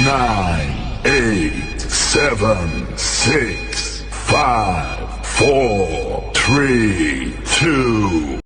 9, 8, 7, 6, 5, 4, 3, 2.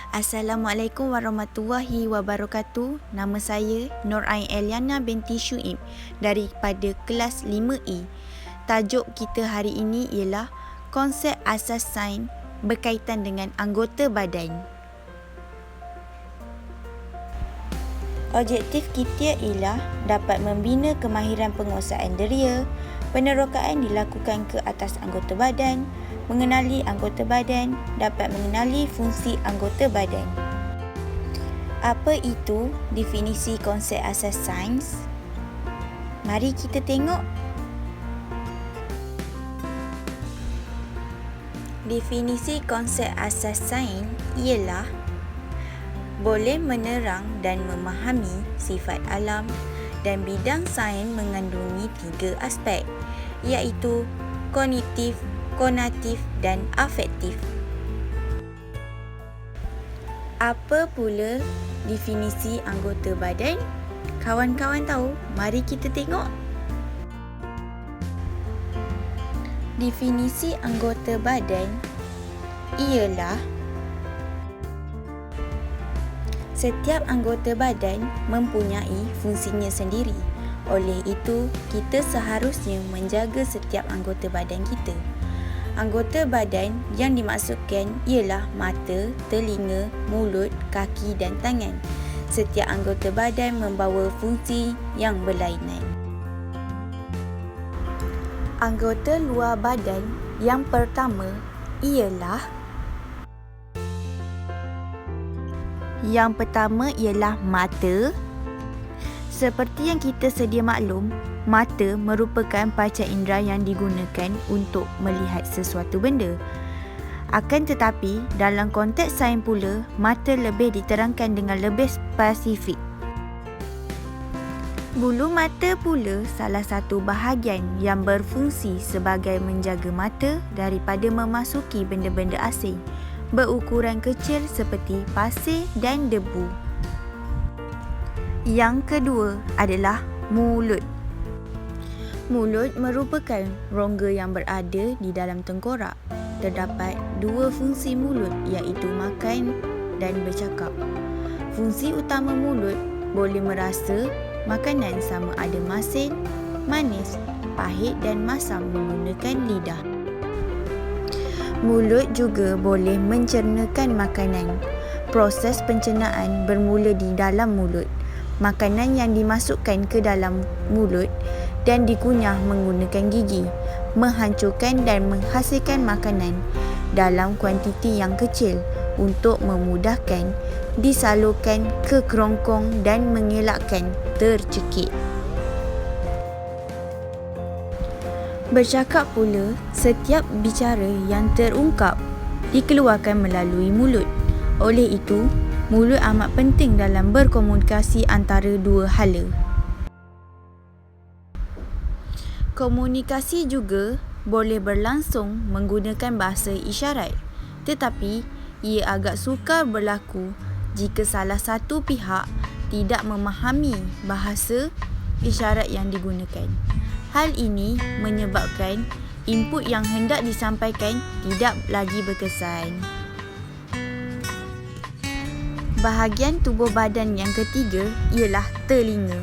Assalamualaikum warahmatullahi wabarakatuh. Nama saya Nur Ain Eliana binti Syuib daripada kelas 5E. Tajuk kita hari ini ialah konsep asas sains berkaitan dengan anggota badan. Objektif kita ialah dapat membina kemahiran penguasaan deria. Penerokaan dilakukan ke atas anggota badan, mengenali anggota badan, dapat mengenali fungsi anggota badan. Apa itu definisi konsep asas sains? Mari kita tengok. Definisi konsep asas sains ialah boleh menerang dan memahami sifat alam, dan bidang sains mengandungi 3 aspek, iaitu kognitif, konatif dan afektif. Apa pula definisi anggota badan? Kawan-kawan tahu? Mari kita tengok. Definisi anggota badan ialah setiap anggota badan mempunyai fungsinya sendiri. Oleh itu, kita seharusnya menjaga setiap anggota badan kita. Anggota badan yang dimaksudkan ialah mata, telinga, mulut, kaki dan tangan. Setiap anggota badan membawa fungsi yang berlainan. Anggota luar badan yang pertama ialah mata. Seperti yang kita sedia maklum, mata merupakan panca indera yang digunakan untuk melihat sesuatu benda. Akan tetapi, dalam konteks sains pula, mata lebih diterangkan dengan lebih spesifik. Bulu mata pula salah satu bahagian yang berfungsi sebagai menjaga mata daripada memasuki benda-benda asing berukuran kecil seperti pasir dan debu. Yang kedua adalah mulut. Mulut merupakan rongga yang berada di dalam tengkorak. Terdapat 2 fungsi mulut, iaitu makan dan bercakap. Fungsi utama mulut boleh merasa makanan sama ada masin, manis, pahit dan masam menggunakan lidah. Mulut juga boleh mencernakan makanan. Proses pencernaan bermula di dalam mulut. Makanan yang dimasukkan ke dalam mulut dan dikunyah menggunakan gigi, menghancurkan dan menghasilkan makanan dalam kuantiti yang kecil untuk memudahkan disalurkan ke kerongkong dan mengelakkan tercekik. Bercakap pula, setiap bicara yang terungkap dikeluarkan melalui mulut. Oleh itu, mulut amat penting dalam berkomunikasi antara 2 hala. Komunikasi juga boleh berlangsung menggunakan bahasa isyarat, tetapi ia agak sukar berlaku jika salah satu pihak tidak memahami bahasa isyarat yang digunakan. Hal ini menyebabkan input yang hendak disampaikan tidak lagi berkesan. Bahagian tubuh badan yang ketiga ialah telinga.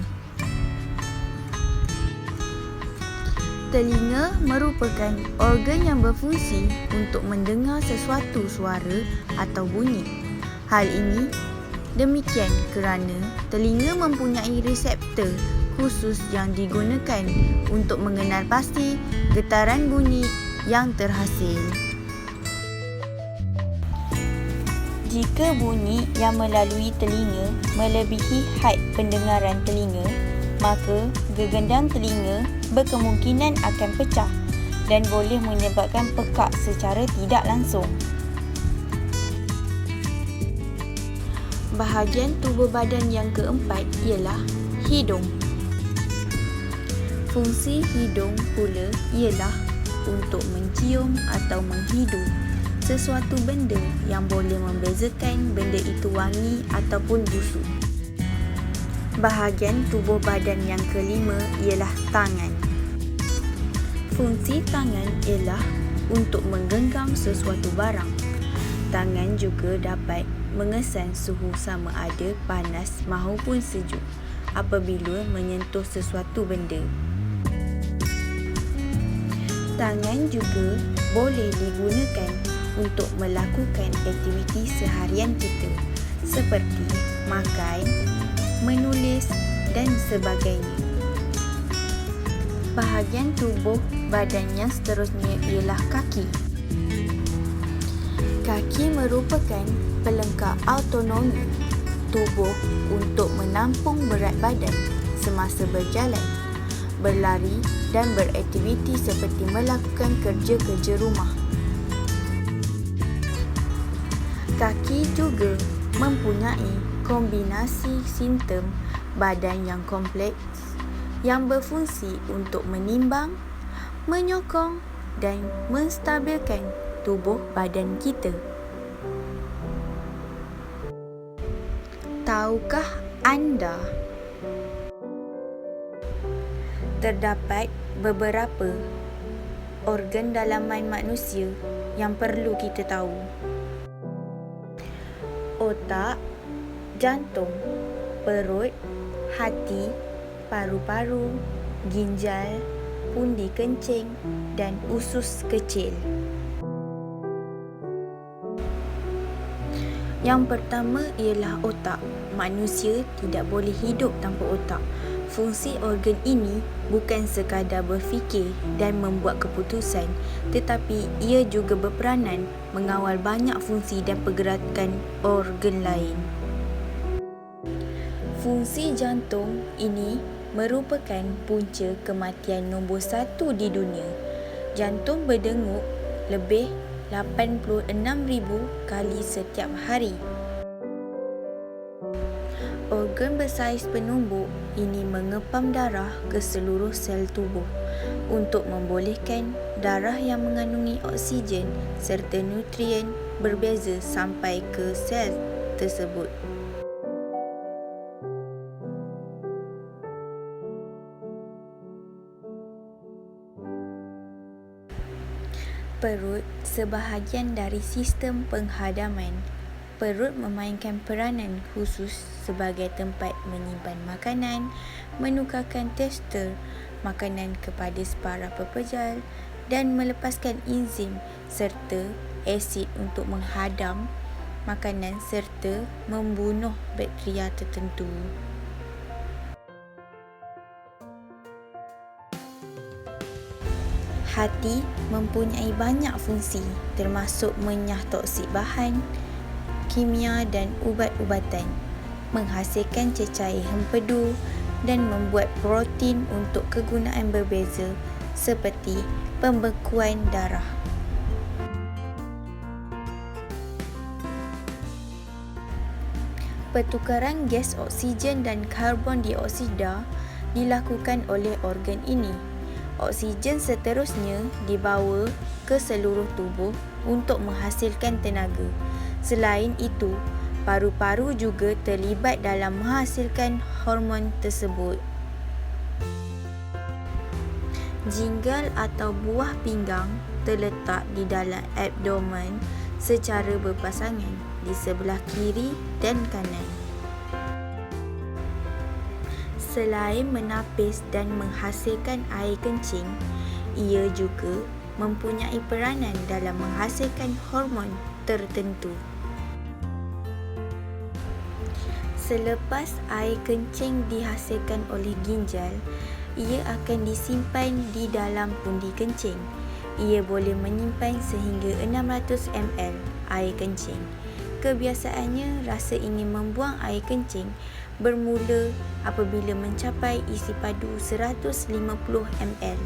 Telinga merupakan organ yang berfungsi untuk mendengar sesuatu suara atau bunyi. Hal ini demikian kerana telinga mempunyai reseptor khusus yang digunakan untuk mengenal pasti getaran bunyi yang terhasil. Jika bunyi yang melalui telinga melebihi had pendengaran telinga, maka gegendang telinga berkemungkinan akan pecah dan boleh menyebabkan pekak secara tidak langsung. Bahagian tubuh badan yang keempat ialah hidung. Fungsi hidung pula ialah untuk mencium atau menghidu sesuatu benda yang boleh membezakan benda itu wangi ataupun busuk. Bahagian tubuh badan yang kelima ialah tangan. Fungsi tangan ialah untuk menggenggam sesuatu barang. Tangan juga dapat mengesan suhu sama ada panas maupun sejuk apabila menyentuh sesuatu benda. Tangan juga boleh digunakan untuk melakukan aktiviti seharian kita seperti makan, menulis dan sebagainya. Bahagian tubuh badan yang seterusnya ialah kaki. Kaki merupakan pelengkap autonomi tubuh untuk menampung berat badan semasa berjalan, berlari dan beraktiviti seperti melakukan kerja-kerja rumah. Kaki juga mempunyai kombinasi sistem badan yang kompleks yang berfungsi untuk menimbang, menyokong dan menstabilkan tubuh badan kita. Tahukah anda terdapat beberapa organ dalaman manusia yang perlu kita tahu? Otak, jantung, perut, hati, paru-paru, ginjal, pundi kencing dan usus kecil. Yang pertama ialah otak. Manusia tidak boleh hidup tanpa otak. Fungsi organ ini bukan sekadar berfikir dan membuat keputusan, tetapi ia juga berperanan mengawal banyak fungsi dan pergerakan organ lain. Fungsi jantung ini merupakan punca kematian nombor 1 di dunia. Jantung berdengup lebih 86,000 kali setiap hari. Organ bersaiz penumbuk ini mengepam darah ke seluruh sel tubuh untuk membolehkan darah yang mengandungi oksigen serta nutrien berbeza sampai ke sel tersebut. Perut sebahagian dari sistem penghadaman. Perut memainkan peranan khusus sebagai tempat menyimpan makanan, menukarkan tekstur makanan kepada para pepejal dan melepaskan enzim serta asid untuk menghadam makanan serta membunuh bakteria tertentu. Hati mempunyai banyak fungsi termasuk menyah toksik bahan, kimia dan ubat-ubatan, menghasilkan cecair hempedu dan membuat protein untuk kegunaan berbeza seperti pembekuan darah. Pertukaran gas oksigen dan karbon dioksida dilakukan oleh organ ini. Oksigen seterusnya dibawa ke seluruh tubuh untuk menghasilkan tenaga. Selain itu, paru-paru juga terlibat dalam menghasilkan hormon tersebut. Jinggal atau buah pinggang terletak di dalam abdomen secara berpasangan di sebelah kiri dan kanan. Selain menapis dan menghasilkan air kencing, ia juga mempunyai peranan dalam menghasilkan hormon tertentu. Selepas air kencing dihasilkan oleh ginjal, ia akan disimpan di dalam pundi kencing. Ia boleh menyimpan sehingga 600 ml air kencing. Kebiasaannya, rasa ingin membuang air kencing bermula apabila mencapai isi padu 150 ml.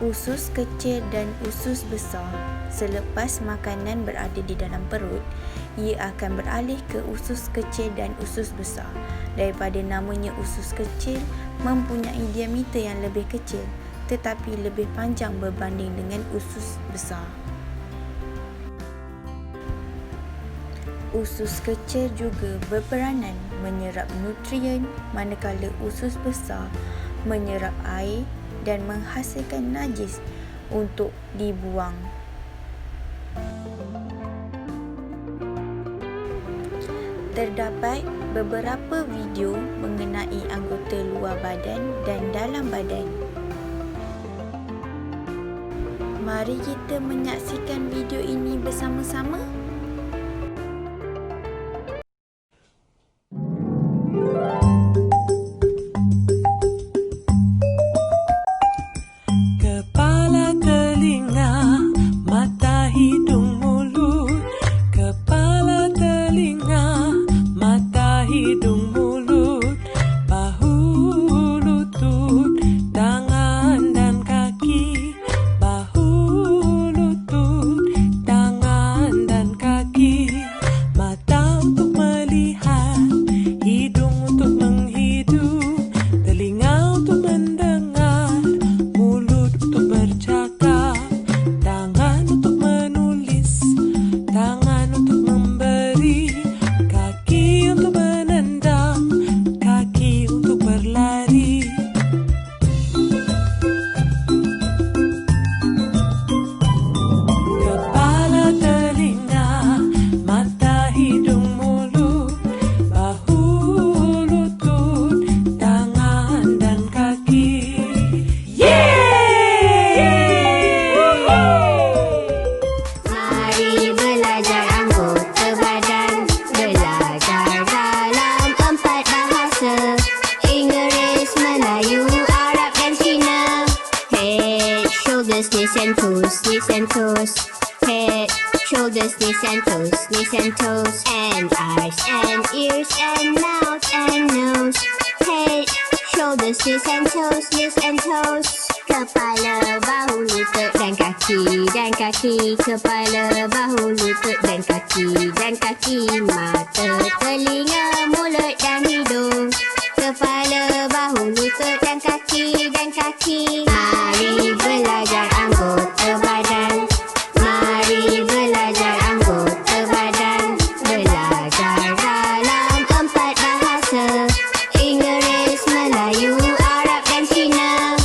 Usus kecil dan usus besar, selepas makanan berada di dalam perut, ia akan beralih ke usus kecil dan usus besar. Daripada namanya usus kecil mempunyai diameter yang lebih kecil tetapi lebih panjang berbanding dengan usus besar. Usus kecil juga berperanan menyerap nutrien, manakala usus besar menyerap air dan menghasilkan najis untuk dibuang. Terdapat beberapa video mengenai anggota luar badan dan dalam badan. Mari kita menyaksikan video ini bersama-sama. Kepala, telinga, mata, hidung, mulut. Kepala, telinga, mata, hidung, mulut. Bahu, lutut, tangan dan kaki. Bahu, lutut, tangan dan kaki. Mata untuk melihat, hidung untuk menghidup, telinga untuk mendengar, mulut untuk bercakap, tangan untuk menulis, tangan untuk memberi, kaki untuk menendang, kaki untuk berlari. Kepala, telinga, mata, hidung, mulut. Bahu, lutut, tangan dan kaki. Mari belajar anggota badan, belajar dalam 4 bahasa, Inggeris, Melayu, Arab dan Cina. Head, shoulders, knees and toes, knees and toes. Head, shoulders, knees and toes, knees and toes. And eyes and ears and mouth and nose. Head, shoulders, knees and toes, knees and toes. Kepala, bahu, lutut dan kaki, dan kaki. Kepala, bahu, lutut dan kaki, dan kaki. Mata, telinga, mulut dan hidung. Kepala, bahu, lutut dan kaki, dan kaki. Mari belajar anggota badan. Mari belajar anggota badan. Belajar dalam 4 bahasa, Inggeris, Melayu, Arab dan Cina.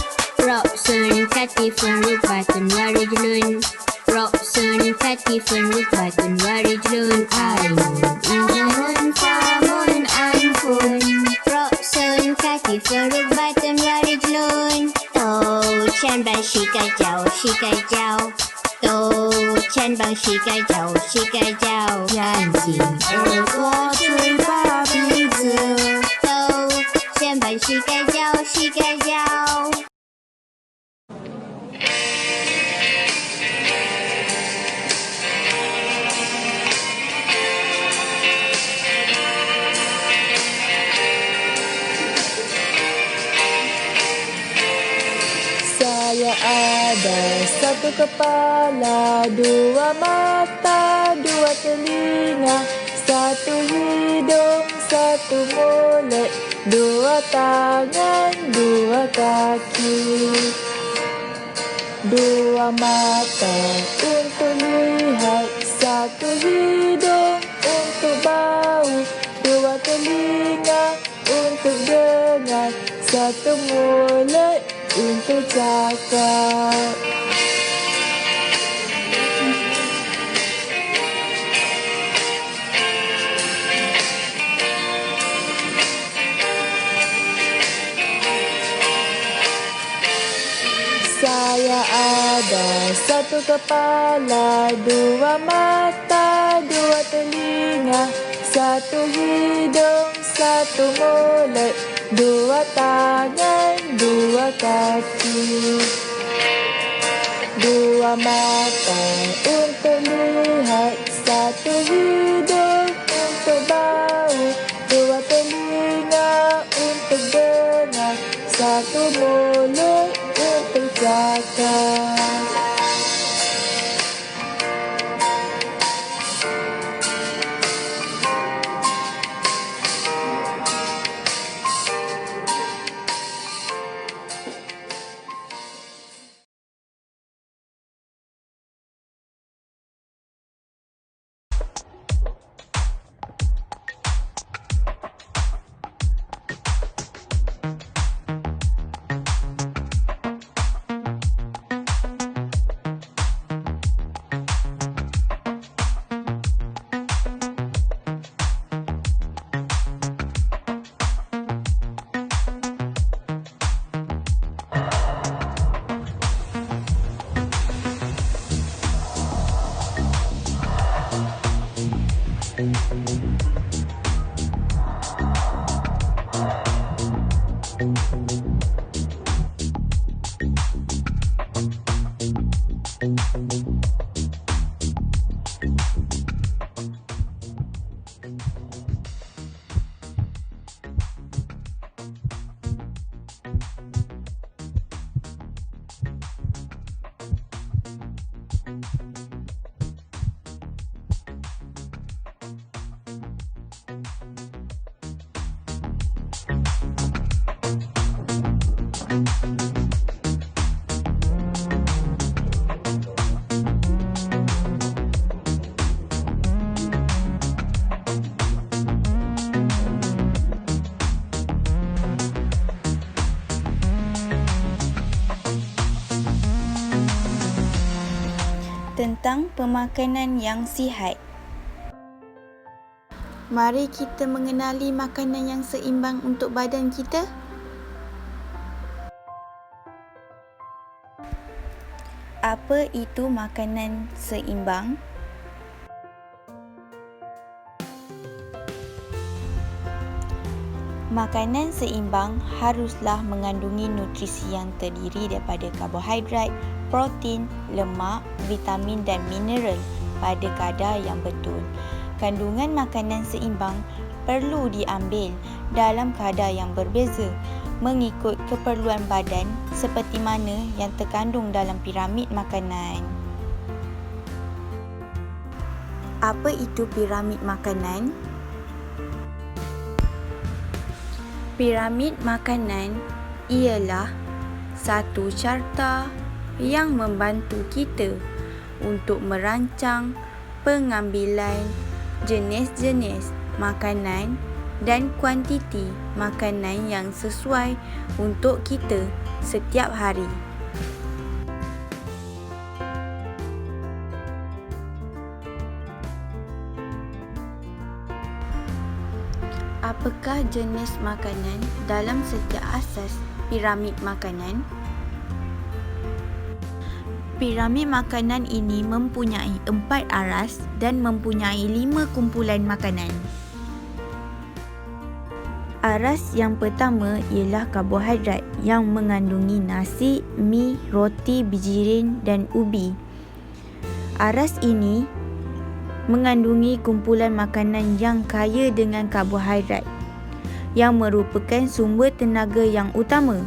Ra'sun, katifun, rukbatun, warijlun. Ra'sun, katifun, rukbatun, warijlun. Ainun, uzunun, famun, anfun. Ra'sun, katifun, rukbatun, warijlun. Toe, 肩膀、膝盖、脚、膝盖、脚。头、肩膀、膝盖、脚、膝盖、脚。眼睛、耳朵、嘴巴、鼻子。头、肩膀、膝盖、脚、膝盖、脚。Saya ada satu kepala, dua mata, dua telinga, satu hidung, satu mulut, dua tangan, dua kaki. Dua mata untuk lihat, satu hidung untuk bau, dua telinga untuk dengar, satu mulut untuk cakap. Saya ada satu kepala, dua mata, dua telinga, satu hidung, satu mulut, dua tangan, dua kaki. Dua mata untuk lihat, satu hidung untuk bau, dua telinga untuk dengar, satu mulut untuk cakap. tentang pemakanan yang sihat. Mari kita mengenali makanan yang seimbang untuk badan kita. Apa itu makanan seimbang? Makanan seimbang haruslah mengandungi nutrisi yang terdiri daripada karbohidrat, protein, lemak, vitamin dan mineral pada kadar yang betul. Kandungan makanan seimbang perlu diambil dalam kadar yang berbeza mengikut keperluan badan seperti mana yang terkandung dalam piramid makanan. Apa itu piramid makanan? Piramid makanan ialah satu carta yang membantu kita untuk merancang pengambilan jenis-jenis makanan dan kuantiti makanan yang sesuai untuk kita setiap hari. Apakah jenis makanan dalam setiap asas piramid makanan? Piramid makanan ini mempunyai 4 aras dan mempunyai 5 kumpulan makanan. Aras yang pertama ialah karbohidrat yang mengandungi nasi, mi, roti, bijirin dan ubi. Aras ini mengandungi kumpulan makanan yang kaya dengan karbohidrat yang merupakan sumber tenaga yang utama.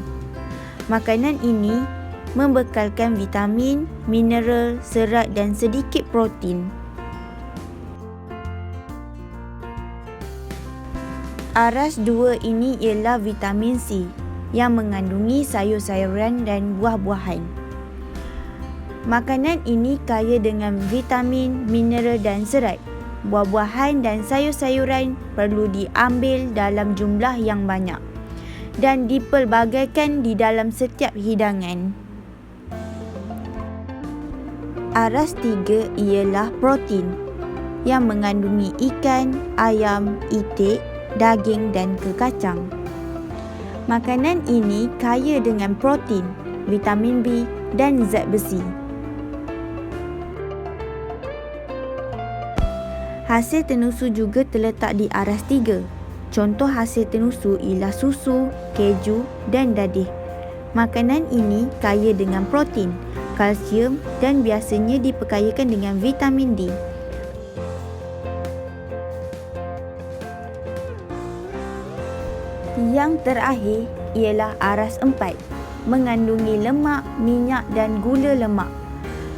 Makanan ini membekalkan vitamin, mineral, serat dan sedikit protein. Aras 2 ini ialah vitamin C yang mengandungi sayur-sayuran dan buah-buahan. Makanan ini kaya dengan vitamin, mineral dan serat. Buah-buahan dan sayur-sayuran perlu diambil dalam jumlah yang banyak dan dipelbagaikan di dalam setiap hidangan. Aras 3 ialah protein yang mengandungi ikan, ayam, itik, daging dan kekacang. Makanan ini kaya dengan protein, vitamin B dan zat besi. Hasil tenusu juga terletak di aras 3. Contoh hasil tenusu ialah susu, keju dan dadih. Makanan ini kaya dengan protein, kalsium dan biasanya diperkayakan dengan vitamin D. Yang terakhir ialah aras 4, mengandungi lemak, minyak dan gula lemak.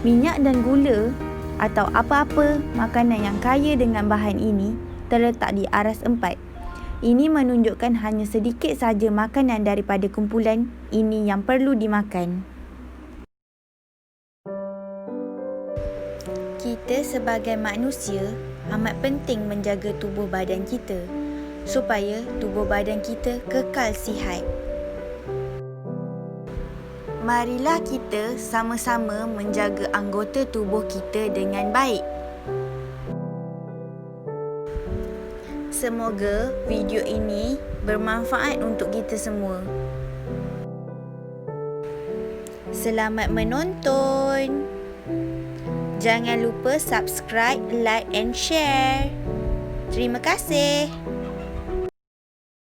Minyak dan gula atau apa-apa makanan yang kaya dengan bahan ini terletak di aras 4. Ini menunjukkan hanya sedikit saja makanan daripada kumpulan ini yang perlu dimakan. Kita sebagai manusia amat penting menjaga tubuh badan kita supaya tubuh badan kita kekal sihat. Marilah kita sama-sama menjaga anggota tubuh kita dengan baik. Semoga video ini bermanfaat untuk kita semua. Selamat menonton. Jangan lupa subscribe, like and share. Terima kasih.